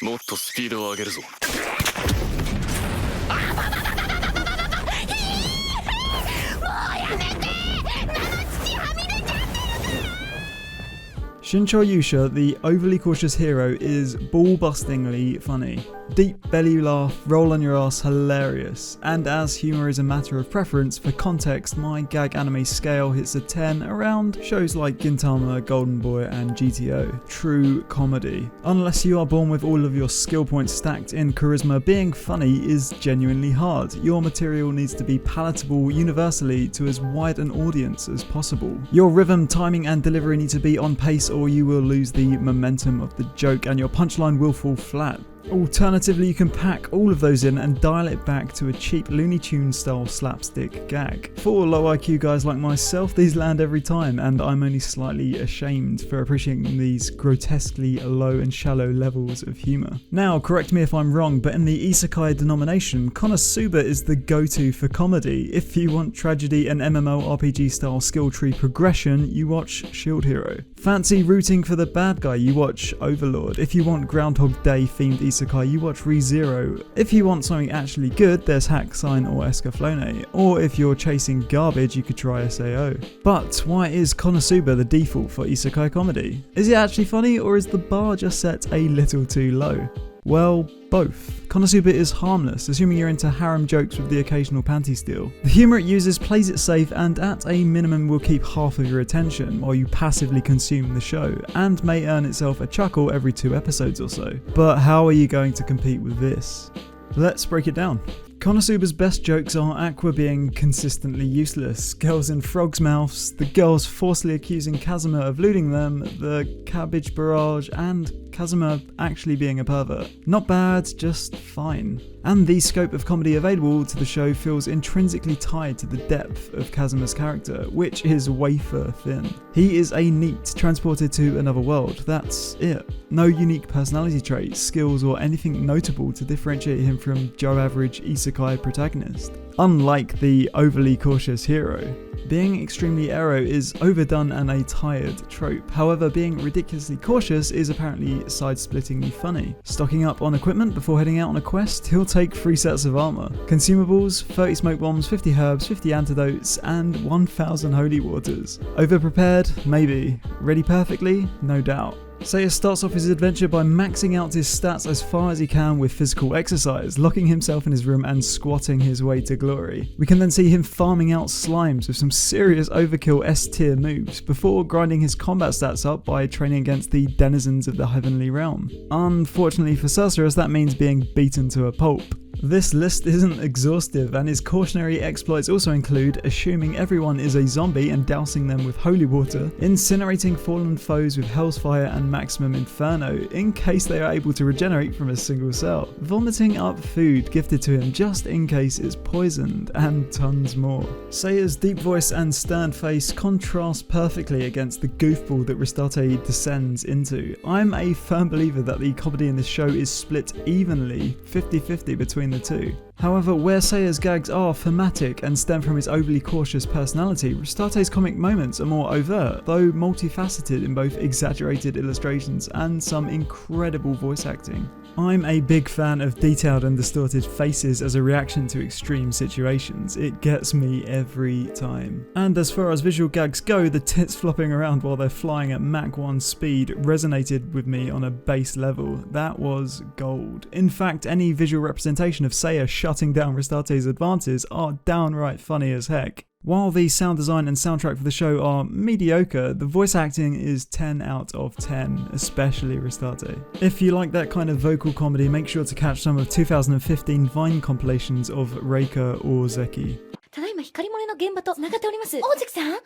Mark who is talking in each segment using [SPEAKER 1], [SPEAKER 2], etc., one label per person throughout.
[SPEAKER 1] もっとスピードを上げるぞ。
[SPEAKER 2] Shinchou Yuusha, the overly cautious hero, is ball-bustingly funny. Deep belly laugh, roll on your ass, hilarious. And as humour is a matter of preference, for context, my gag anime scale hits a 10 around shows like Gintama, Golden Boy and GTO. True comedy. Unless you are born with all of your skill points stacked in charisma, being funny is genuinely hard. Your material needs to be palatable universally to as wide an audience as possible. Your rhythm, timing and delivery need to be on pace or you will lose the momentum of the joke and your punchline will fall flat. Alternatively, you can pack all of those in and dial it back to a cheap looney-tune style slapstick gag. For low IQ guys like myself, these land every time, and I'm only slightly ashamed for appreciating these grotesquely low and shallow levels of humour. Now, correct me if I'm wrong, but in the isekai denomination, Konosuba is the go-to for comedy. If you want tragedy and MMORPG style skill tree progression, you watch Shield Hero. Fancy rooting for the bad guy, you watch Overlord. If you want Groundhog Day themed isekai, you watch ReZero. If you want something actually good, there's Hack Sign or Escaflowne. Or if you're chasing garbage, you could try SAO. But why is Konosuba the default for isekai comedy? Is it actually funny, or is the bar just set a little too low? Well, both. Konosuba is harmless, assuming you're into harem jokes with the occasional panty steal. The humour it uses plays it safe and at a minimum will keep half of your attention while you passively consume the show, and may earn itself a chuckle every 2 episodes or so. But how are you going to compete with this? Let's break it down. Konosuba's best jokes are Aqua being consistently useless, girls in frogs' mouths, the girls falsely accusing Kazuma of looting them, the cabbage barrage, and Kazuma actually being a pervert. Not bad, just fine. And the scope of comedy available to the show feels intrinsically tied to the depth of Kazuma's character, which is wafer thin. He is a NEET transported to another world, that's it. No unique personality traits, skills or anything notable to differentiate him from Joe Average isekai protagonist. Unlike the overly cautious hero, being extremely aero is overdone and a tired trope. However, being ridiculously cautious is apparently side-splittingly funny. Stocking up on equipment before heading out on a quest, he'll take 3 sets of armour. Consumables, 30 smoke bombs, 50 herbs, 50 antidotes, and 1000 holy waters. Over-prepared? Maybe. Ready perfectly? No doubt. Seiya starts off his adventure by maxing out his stats as far as he can with physical exercise, locking himself in his room and squatting his way to glory. We can then see him farming out slimes with some serious overkill S-tier moves, before grinding his combat stats up by training against the denizens of the heavenly realm. Unfortunately for Sorceress, that means being beaten to a pulp. This list isn't exhaustive, and his cautionary exploits also include assuming everyone is a zombie and dousing them with holy water, incinerating fallen foes with hell's fire and maximum inferno in case they are able to regenerate from a single cell, vomiting up food gifted to him just in case it's poisoned, and tons more. Seiya's deep voice and stern face contrast perfectly against the goofball that Ristarte descends into. I'm a firm believer that the comedy in this show is split evenly, 50-50 between the two. However, where Seiya's gags are thematic and stem from his overly cautious personality, Ristarte's comic moments are more overt, though multifaceted in both exaggerated illustrations and some incredible voice acting. I'm a big fan of detailed and distorted faces as a reaction to extreme situations. It gets me every time. And as far as visual gags go, the tits flopping around while they're flying at Mach 1 speed resonated with me on a base level. That was gold. In fact, any visual representation of Seiya shutting down Ristarte's advances are downright funny as heck. While the sound design and soundtrack for the show are mediocre, the voice acting is 10 out of 10, especially Ristarte. If you like that kind of vocal comedy, make sure to catch some of 2015 Vine compilations of Reika or Zeki.
[SPEAKER 3] ただいま光漏れの現場と繋がっております。大関さん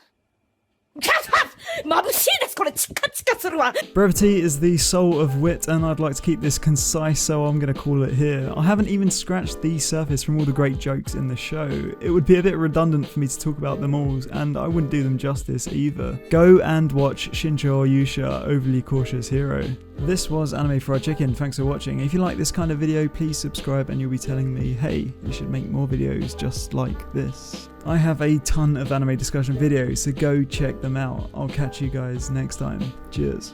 [SPEAKER 2] Brevity is the soul of wit, and I'd like to keep this concise, so I'm going to call it here. I haven't even scratched the surface from all the great jokes in the show. It would be a bit redundant for me to talk about them all, and I wouldn't do them justice either. Go and watch Shinchou Yuusha, Overly Cautious Hero. This was Anime Fried Chicken, thanks for watching. If you like this kind of video, please subscribe and you'll be telling me, hey, you should make more videos just like this. I have a ton of anime discussion videos, so go check them out. I'll catch you guys next time. Cheers.